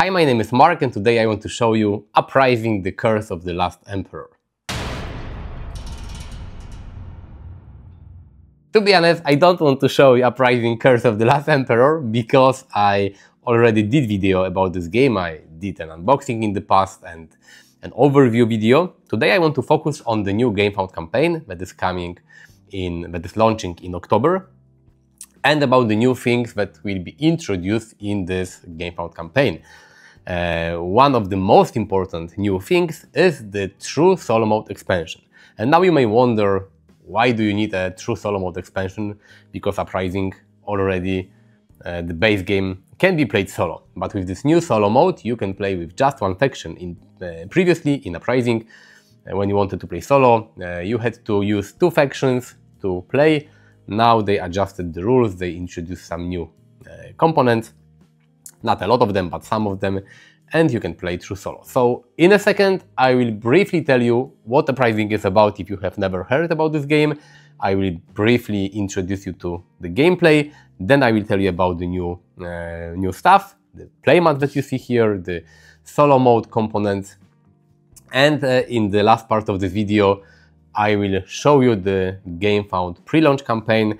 Hi, my name is Mark and today I want to show you Uprising: The Curse of the Last Emperor. To be honest, I don't want to show you Uprising: Curse of the Last Emperor because I already did video about this game. I did an unboxing in the past and an overview video. Today I want to focus on the new GameFound campaign that is launching in October, and about the new things that will be introduced in this GameFound campaign. One of the most important new things is the True Solo Mode expansion. And now you may wonder, why do you need a True Solo Mode expansion? Because Uprising already, the base game can be played solo. But with this new solo mode, you can play with just one faction. Previously in Uprising, when you wanted to play solo, you had to use two factions to play. Now they adjusted the rules, they introduced some new components. Not a lot of them, but some of them, and you can play through solo. So in a second, I will briefly tell you what Uprising is about if you have never heard about this game. I will briefly introduce you to the gameplay, then I will tell you about the new stuff, the playmat that you see here, the solo mode components, and in the last part of the video, I will show you the GameFound pre-launch campaign,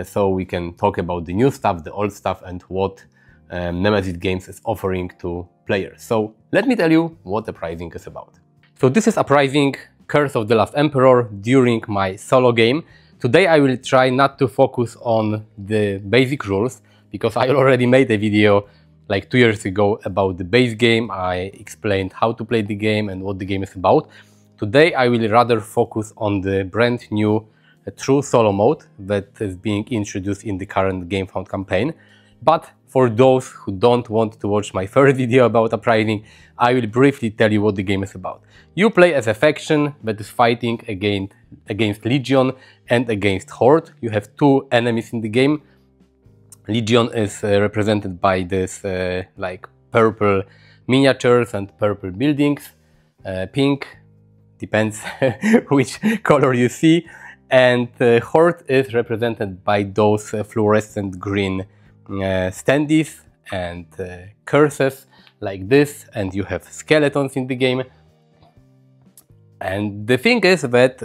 so we can talk about the new stuff, the old stuff, and what Nemesis Games is offering to players. So let me tell you what Uprising is about. So this is Uprising: Curse of the Last Emperor during my solo game. Today I will try not to focus on the basic rules, because I already made a video like 2 years ago about the base game. I explained how to play the game and what the game is about. Today I will rather focus on the brand new True Solo Mode that is being introduced in the current GameFound campaign. But for those who don't want to watch my first video about Uprising, I will briefly tell you what the game is about. You play as a faction that is fighting against Legion and against Horde. You have two enemies in the game. Legion is represented by this like purple miniatures and purple buildings. Pink, depends which color you see. And Horde is represented by those fluorescent green standees and curses like this, and you have skeletons in the game. And the thing is that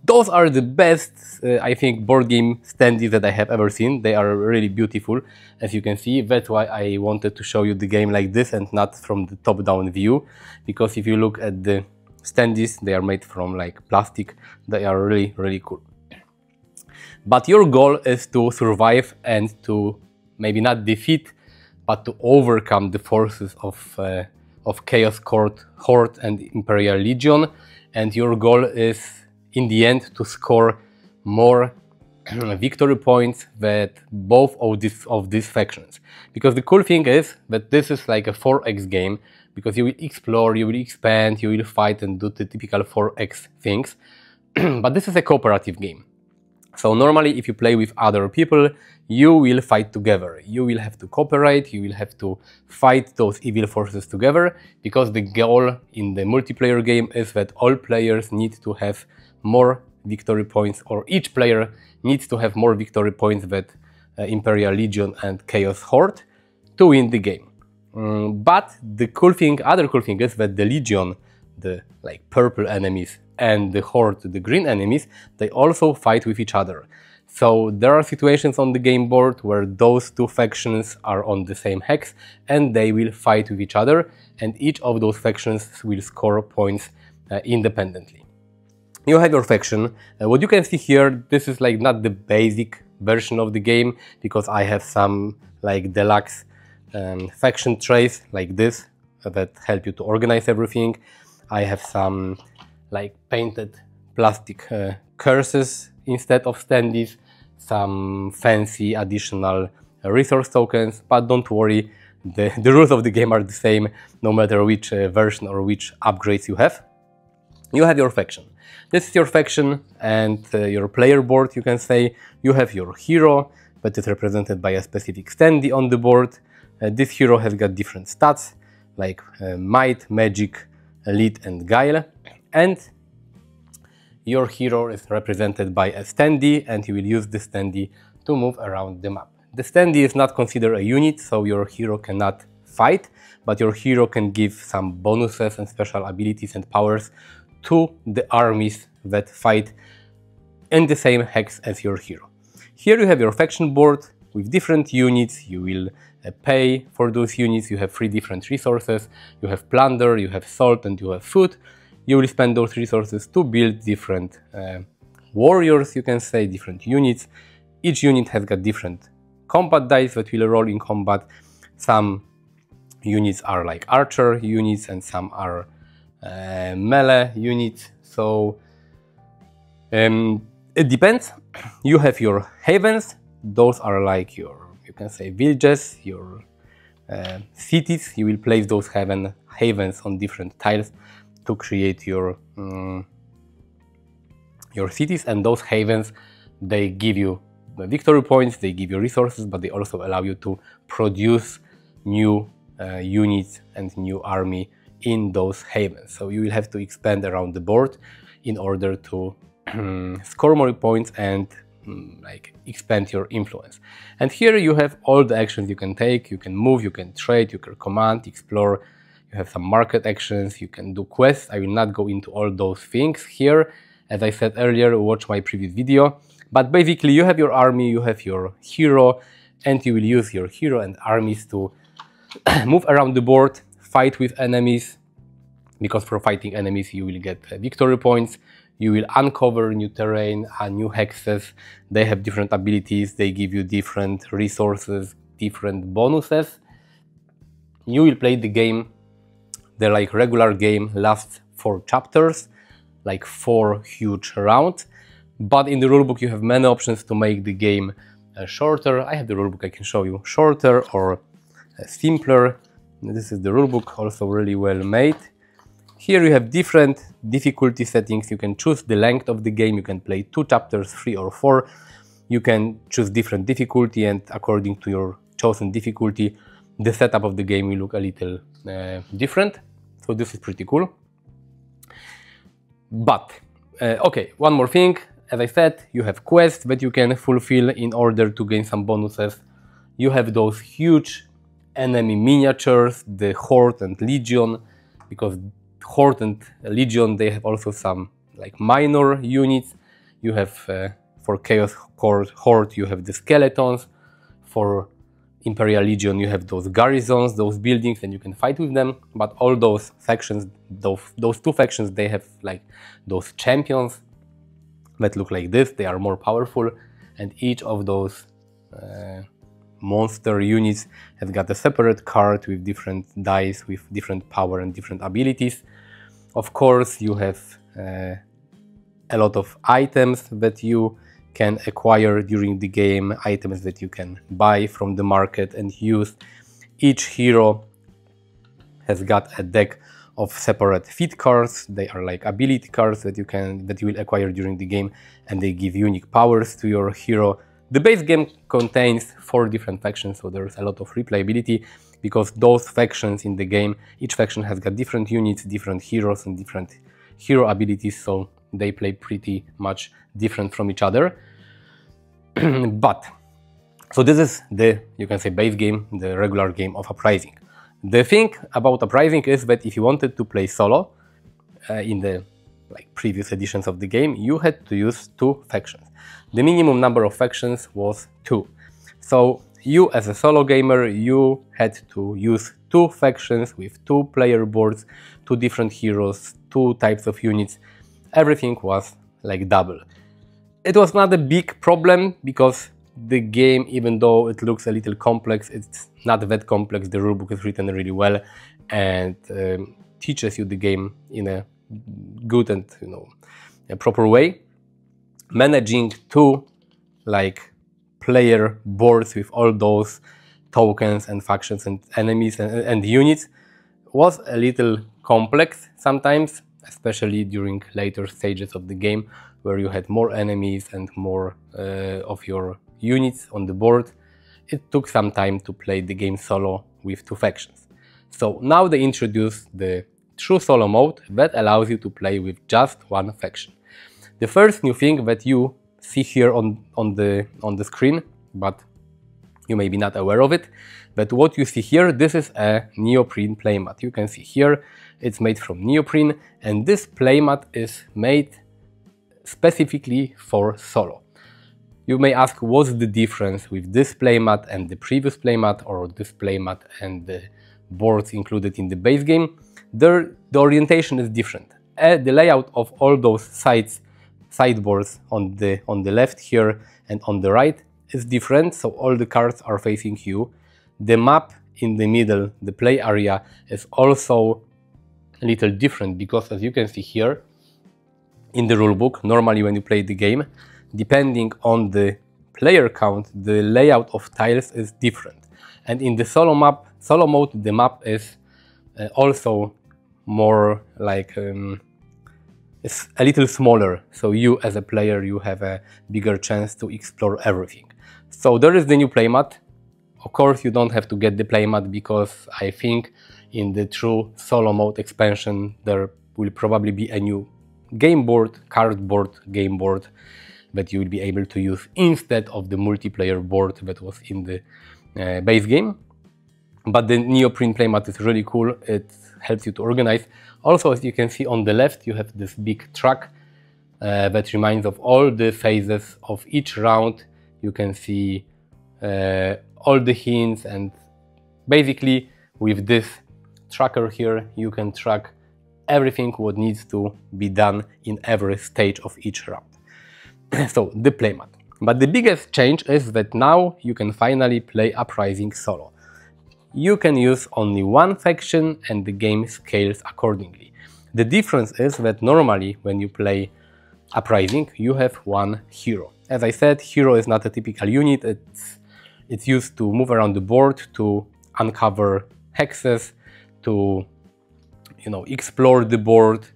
those are the best, I think, board game standees that I have ever seen. They are really beautiful, as you can see. That's why I wanted to show you the game like this and not from the top-down view, because if you look at the standees, they are made from like plastic. They are really, really cool. But your goal is to survive and to maybe not defeat, but to overcome the forces of Chaos Horde and Imperial Legion. And your goal is, in the end, to score more victory points than both of these factions. Because the cool thing is that this is like a 4x game, because you will explore, you will expand, you will fight and do the typical 4x things. But this is a cooperative game. So normally if you play with other people, you will fight together. You will have to cooperate, you will have to fight those evil forces together, because the goal in the multiplayer game is that all players need to have more victory points, or each player needs to have more victory points than Imperial Legion and Chaos Horde to win the game. But the other cool thing is that the Legion, the like purple enemies, and the Horde, the green enemies, they also fight with each other. So there are situations on the game board where those two factions are on the same hex and they will fight with each other, and each of those factions will score points independently. You have your faction. What you can see here, this is like not the basic version of the game, because I have some like deluxe faction trays like this that help you to organize everything. I have some like painted plastic curses instead of standees, some fancy additional resource tokens, but don't worry, the rules of the game are the same no matter which version or which upgrades you have. You have your faction. This is your faction and your player board, you can say. You have your hero that is represented by a specific standee on the board. This hero has got different stats like might, magic, elite and guile. And your hero is represented by a standee, and you will use the standee to move around the map. The standee is not considered a unit, so your hero cannot fight, but your hero can give some bonuses and special abilities and powers to the armies that fight in the same hex as your hero. Here you have your faction board with different units. You will pay for those units. You have 3 different resources. You have plunder, you have salt, and you have food. You will spend those resources to build different warriors, you can say, different units. Each unit has got different combat dice that will roll in combat. Some units are like archer units and some are melee units. So it depends. You have your havens. Those are like your, you can say, villages, your cities. You will place those havens on different tiles to create your cities, and those havens, they give you victory points, they give you resources, but they also allow you to produce new units and new army in those havens. So you will have to expand around the board in order to score more points and like expand your influence. And here you have all the actions you can take. You can move, you can trade, you can command, explore. You have some market actions, you can do quests. I will not go into all those things here. As I said earlier, watch my previous video. But basically you have your army, you have your hero, and you will use your hero and armies to move around the board, fight with enemies, because for fighting enemies you will get victory points. You will uncover new terrain and new hexes. They have different abilities, they give you different resources, different bonuses. You will play the game. The like regular game lasts 4 chapters, like 4 huge rounds. But in the rulebook you have many options to make the game shorter. I have the rulebook, I can show you, shorter or simpler. This is the rulebook, also really well made. Here you have different difficulty settings. You can choose the length of the game. You can play 2 chapters, 3 or 4. You can choose different difficulty, and according to your chosen difficulty, the setup of the game will look a little different. So this is pretty cool. But, okay, one more thing. As I said, you have quests that you can fulfill in order to gain some bonuses. You have those huge enemy miniatures, the Horde and Legion, because Horde and Legion, they have also some like minor units. You have, for Chaos Horde, you have the skeletons. For Imperial Legion, you have those garrisons, those buildings, and you can fight with them. But all those factions, those 2 factions, they have like those champions that look like this. They are more powerful, and each of those monster units has got a separate card with different dice, with different power and different abilities. Of course, you have a lot of items that you can acquire during the game, items that you can buy from the market and use. Each hero has got a deck of separate feat cards. They are like ability cards that you will acquire during the game, and they give unique powers to your hero. The base game contains 4 different factions, so there's a lot of replayability, because those factions in the game, each faction has got different units, different heroes and different hero abilities, so they play pretty much different from each other. But, so this is the, you can say, base game, the regular game of Uprising. The thing about Uprising is that if you wanted to play solo, in the like previous editions of the game, you had to use 2 factions. The minimum number of factions was 2. So you as a solo gamer, you had to use 2 factions with 2 player boards, 2 different heroes, 2 types of units. Everything was like double. It was not a big problem, because the game, even though it looks a little complex, it's not that complex. The rulebook is written really well and teaches you the game in a good and, you know, a proper way. Managing 2 like player boards with all those tokens and factions and enemies and units was a little complex sometimes, especially during later stages of the game, where you had more enemies and more of your units on the board. It took some time to play the game solo with 2 factions. So now they introduced the true solo mode that allows you to play with just 1 faction. The first new thing that you see here on the screen, but you may be not aware of it, But what you see here, this is a neoprene playmat. You can see here it's made from neoprene, and this playmat is made specifically for solo. You may ask, what's the difference with this playmat and the previous playmat, or this playmat and the boards included in the base game? The orientation is different. The layout of all those sideboards on the left here and on the right is different, so all the cards are facing you. The map in the middle, the play area, is also a little different, because as you can see here in the rulebook, normally when you play the game, depending on the player count, the layout of tiles is different. And in the solo mode, the map is also more like it's a little smaller, so you as a player, you have a bigger chance to explore everything. So there is the new playmat. Of course, you don't have to get the playmat, because I think in the true solo mode expansion there will probably be a new game board, cardboard game board, that you will be able to use instead of the multiplayer board that was in the base game. But the neoprene playmat is really cool. It helps you to organize. Also, as you can see on the left, you have this big track that reminds of all the phases of each round. You can see all the hints, and basically with this tracker here, you can track everything what needs to be done in every stage of each round. So the playmat. But the biggest change is that now you can finally play Uprising solo. You can use only one faction and the game scales accordingly. The difference is that normally when you play Uprising, you have one hero. As I said, hero is not a typical unit. It's used to move around the board, to uncover hexes, to explore the board,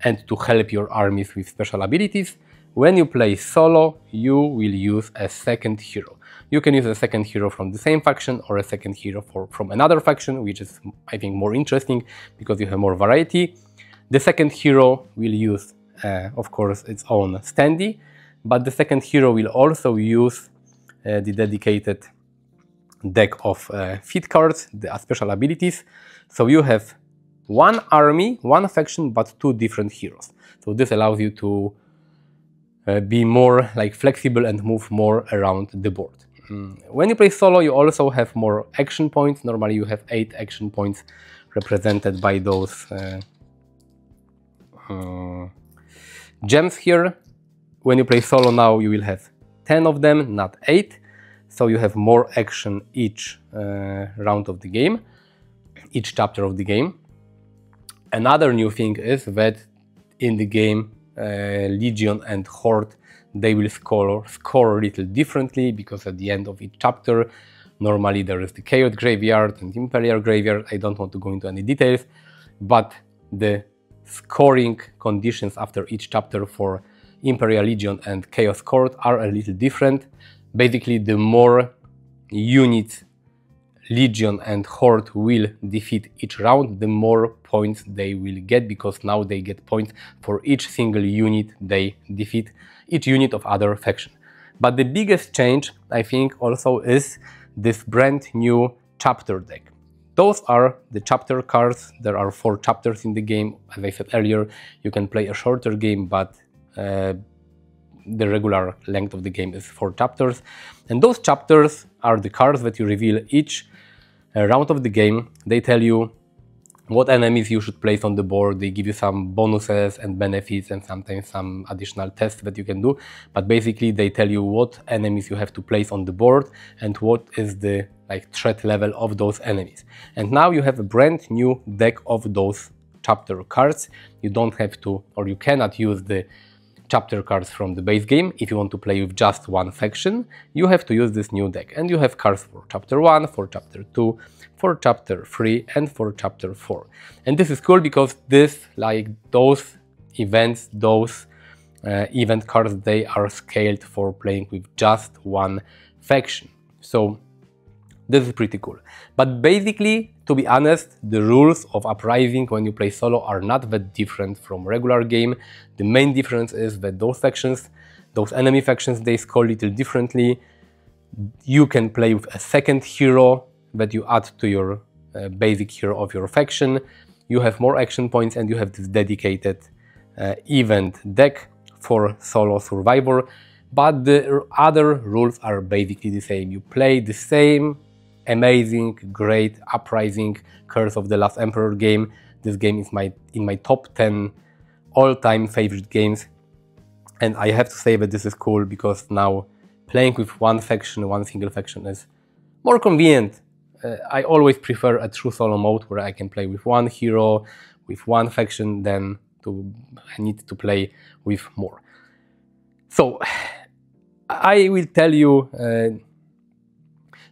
and to help your armies with special abilities. When you play solo, you will use a second hero. You can use a second hero from the same faction, or a second hero from another faction, which is, I think, more interesting because you have more variety. The second hero will use, of course, its own standee, but the second hero will also use the dedicated deck of feat cards, the special abilities. So you have one army, one faction, but two different heroes. So this allows you to be more flexible and move more around the board. When you play solo, you also have more action points. Normally you have 8 action points represented by those gems here. When you play solo now, you will have 10 of them, not 8. So you have more action each round of the game, each chapter of the game. Another new thing is that in the game, Legion and Horde, they will score a little differently, because at the end of each chapter, normally there is the Chaos Graveyard and Imperial Graveyard. I don't want to go into any details, but the scoring conditions after each chapter for Imperial Legion and Chaos Horde are a little different. Basically, the more units Legion and Horde will defeat each round, the more points they will get, because now they get points for each single unit they defeat, each unit of other faction. But the biggest change, I think, also is this brand new chapter deck. Those are the chapter cards. There are 4 chapters in the game. As I said earlier, you can play a shorter game, but the regular length of the game is 4 chapters. And those chapters are the cards that you reveal each round of the game. They tell you what enemies you should place on the board. They give you some bonuses and benefits, and sometimes some additional tests that you can do. But basically they tell you what enemies you have to place on the board and what is the threat level of those enemies. And now you have a brand new deck of those chapter cards. You don't have to, or you cannot use the chapter cards from the base game. If you want to play with just one faction, you have to use this new deck. And you have cards for chapter 1, for chapter 2, for chapter 3, and for chapter 4. And this is cool because this, those events, those event cards, they are scaled for playing with just one faction. So this is pretty cool. But basically, to be honest, the rules of Uprising when you play solo are not that different from regular game. The main difference is that those factions, those enemy factions, they score a little differently. You can play with a second hero that you add to your basic hero of your faction. You have more action points and you have this dedicated event deck for solo survivor, but the other rules are basically the same. You play the same amazing, great Uprising Curse of the Last Emperor game. This game is in my top 10 all-time favorite games, and I have to say that this is cool because now playing with one single faction is more convenient. I always prefer a true solo mode where I can play with one hero, with one faction, than to need to play with more. So I will tell you.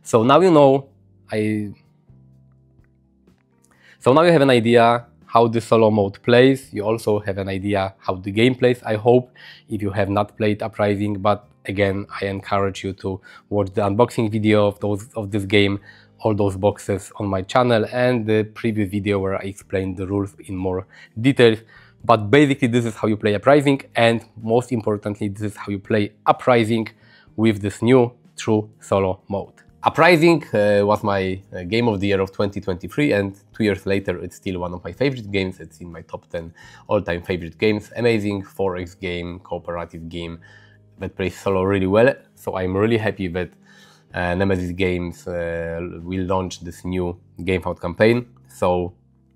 So now you know. So now you have an idea how the solo mode plays. You also have an idea how the game plays, I hope, if you have not played Uprising. But again, I encourage you to watch the unboxing video of this game, all those boxes on my channel, and the previous video where I explained the rules in more details. But basically this is how you play Uprising, and most importantly this is how you play Uprising with this new true solo mode. Uprising was my game of the year of 2023, and 2 years later it's still one of my favorite games. It's in my top 10 all-time favorite games. Amazing 4X game, cooperative game that plays solo really well. So I'm really happy that Nemesis Games will launch this new GameFound campaign. So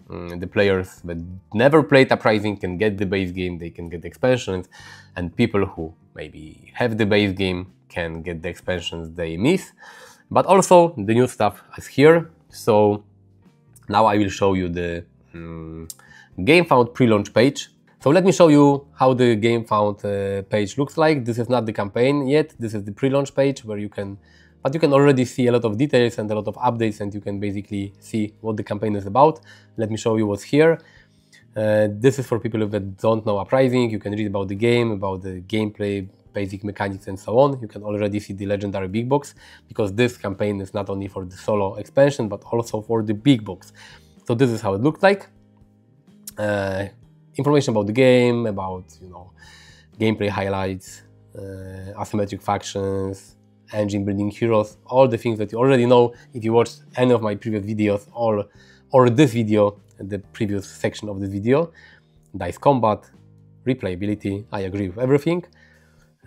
the players that never played Uprising can get the base game, they can get expansions, and people who maybe have the base game can get the expansions they miss. But also the new stuff is here. So now I will show you the GameFound pre-launch page. So let me show you how the GameFound page looks like. This is not the campaign yet, this is the pre-launch page where you can already see a lot of details and a lot of updates, and you can basically see what the campaign is about. Let me show you what's here. This is for people that don't know Uprising. You can read about the game, about the gameplay, basic mechanics and so on. You can already see the legendary big box, because this campaign is not only for the solo expansion but also for the big box. So this is how it looks like. Information about the game, about gameplay highlights, asymmetric factions, engine building heroes, all the things that you already know if you watched any of my previous videos or this video, the previous section of this video. Dice combat, replayability, I agree with everything.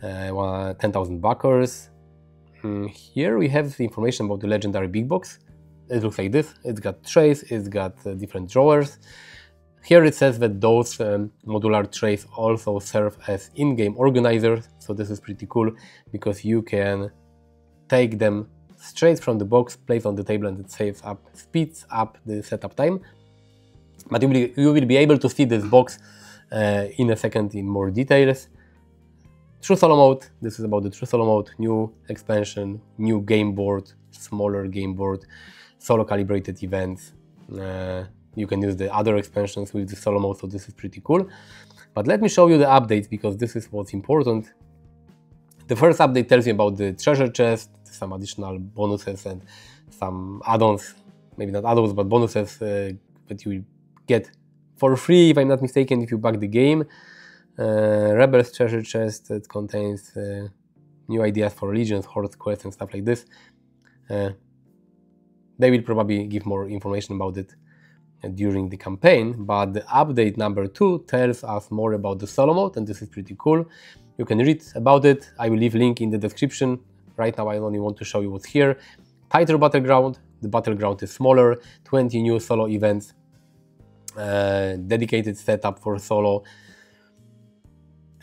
10,000 backers. Here we have the information about the legendary big box. It looks like this. It's got trays, it's got different drawers. Here it says that those modular trays also serve as in-game organizers. So this is pretty cool because you can take them straight from the box, place on the table, and it speeds up the setup time. But you will be able to see this box in a second in more details. True solo mode, this is about the true solo mode, new expansion, new game board, smaller game board, solo calibrated events. You can use the other expansions with the solo mode, so this is pretty cool. But let me show you the updates, because this is what's important. The first update tells you about the treasure chest, some additional bonuses and some add-ons, maybe not add-ons but bonuses that you will get for free, if I'm not mistaken, if you back the game. Rebels treasure chest, it contains new ideas for legions, hordes, quests and stuff like this. They will probably give more information about it during the campaign, but the update number 2 tells us more about the solo mode, and this is pretty cool. You can read about it. I will leave a link in the description. Right now I only want to show you what's here. Tighter battleground, the battleground is smaller, 20 new solo events, dedicated setup for solo,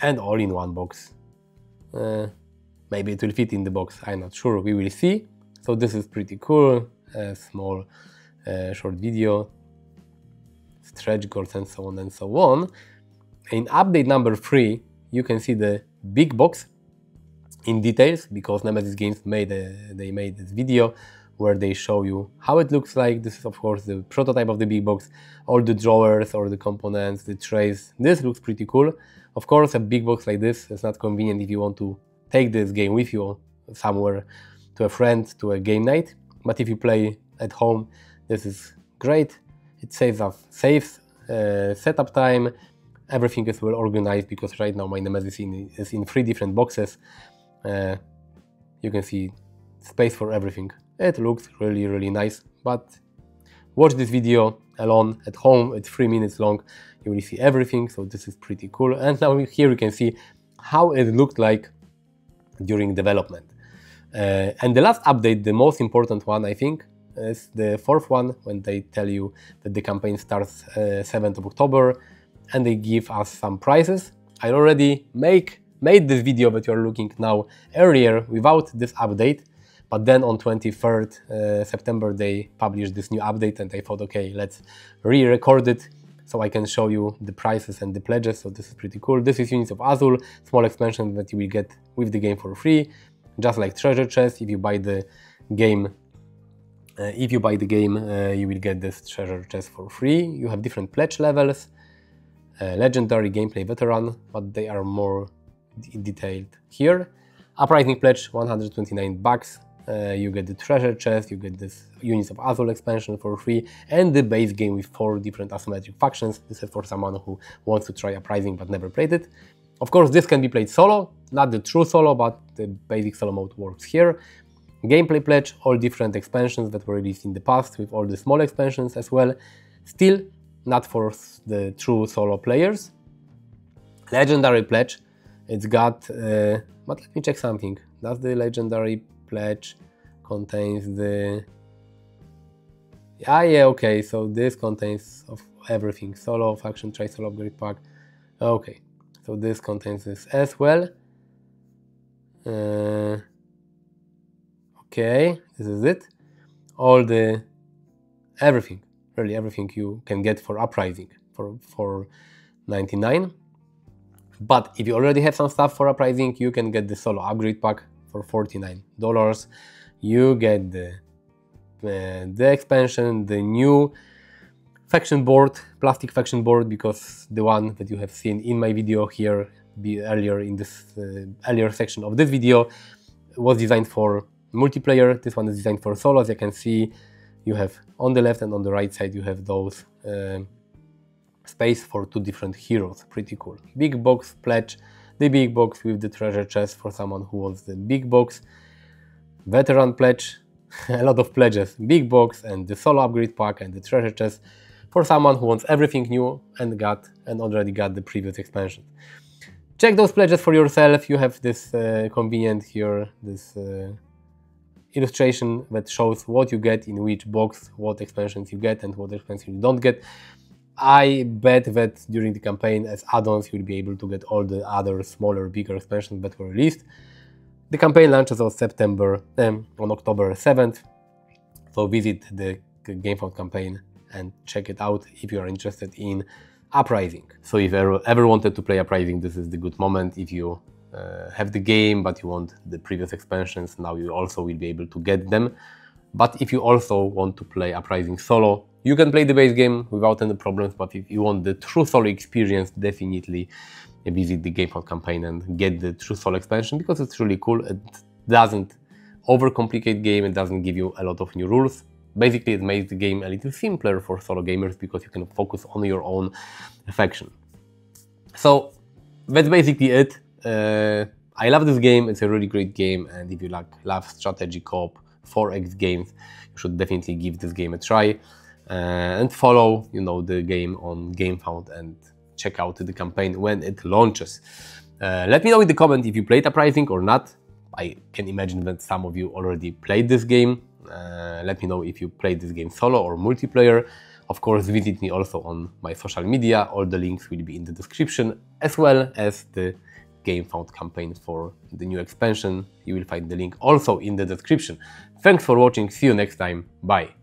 and all in one box. Maybe it will fit in the box, I'm not sure, we will see. So this is pretty cool, a small short video, stretch goals and so on and so on. In update number 3, you can see the big box in details, because Nemesis Games made this video where they show you how it looks like. This is of course the prototype of the big box, all the drawers or the components, the trays. This looks pretty cool. Of course, a big box like this is not convenient if you want to take this game with you somewhere, to a friend, to a game night. But if you play at home, this is great. It saves setup time. Everything is well organized, because right now my Nemesis is in 3 different boxes. You can see space for everything. It looks really nice, but watch this video alone at home. It's 3 minutes long. You will see everything, so this is pretty cool. And now here you can see how it looked like during development. And the last update, the most important one, I think, is the fourth one, when they tell you that the campaign starts 7th of October and they give us some prizes. I already made this video that you're looking now earlier without this update, but then on 23rd September they published this new update and I thought, okay, let's re-record it so I can show you the prices and the pledges. So this is pretty cool. This is Units of Azul, small expansion that you will get with the game for free, just like Treasure Chest. If you buy the game, you will get this Treasure Chest for free. You have different pledge levels, Legendary, Gameplay, Veteran, but they are more detailed here. Uprising pledge, 129 bucks. You get the Treasure Chest, you get this Units of Azul expansion for free, and the base game with 4 different asymmetric factions. This is for someone who wants to try Uprising but never played it. Of course, this can be played solo, not the true solo, but the basic solo mode works here. Gameplay pledge, all different expansions that were released in the past, with all the small expansions as well. Still not for the true solo players. Legendary pledge, it's got, but let me check something. Does the Legendary pledge contains the... yeah, okay, so this contains of everything. Solo, faction, tri-solo upgrade pack. Okay, so this contains this as well. Okay, this is it. All the... everything, really everything you can get for Uprising for 99. But if you already have some stuff for Uprising, you can get the solo upgrade pack for $49. You get the expansion, the new faction board, plastic faction board, because the one that you have seen in my video here earlier in this earlier section of this video was designed for multiplayer. This one is designed for solo. As you can see, you have on the left and on the right side you have those space for 2 different heroes. Pretty cool. Big box pledge, the big box with the treasure chest for someone who wants the big box. Veteran pledge, a lot of pledges. Big box and the solo upgrade pack and the treasure chest for someone who wants everything new and already got the previous expansion. Check those pledges for yourself. You have this convenient here, this illustration that shows what you get in which box, what expansions you get and what expansions you don't get. I bet that during the campaign as add-ons you'll be able to get all the other smaller, bigger expansions that were released. The campaign launches on October 7th, so visit the GameFound campaign and check it out if you are interested in Uprising. So if you ever wanted to play Uprising, this is the good moment. If you have the game but you want the previous expansions, now you also will be able to get them. But if you also want to play Uprising solo, you can play the base game without any problems, but if you want the true solo experience, definitely visit the GameFound campaign and get the true solo expansion, because it's really cool. It doesn't overcomplicate game, it doesn't give you a lot of new rules. Basically, it makes the game a little simpler for solo gamers because you can focus on your own faction. So that's basically it. I love this game, it's a really great game, and if you love strategy co-op 4X games, you should definitely give this game a try. And follow, the game on GameFound and check out the campaign when it launches. Let me know in the comment if you played Uprising or not. I can imagine that some of you already played this game. Let me know if you played this game solo or multiplayer. Of course, visit me also on my social media. All the links will be in the description, as well as the GameFound campaign for the new expansion. You will find the link also in the description. Thanks for watching. See you next time. Bye.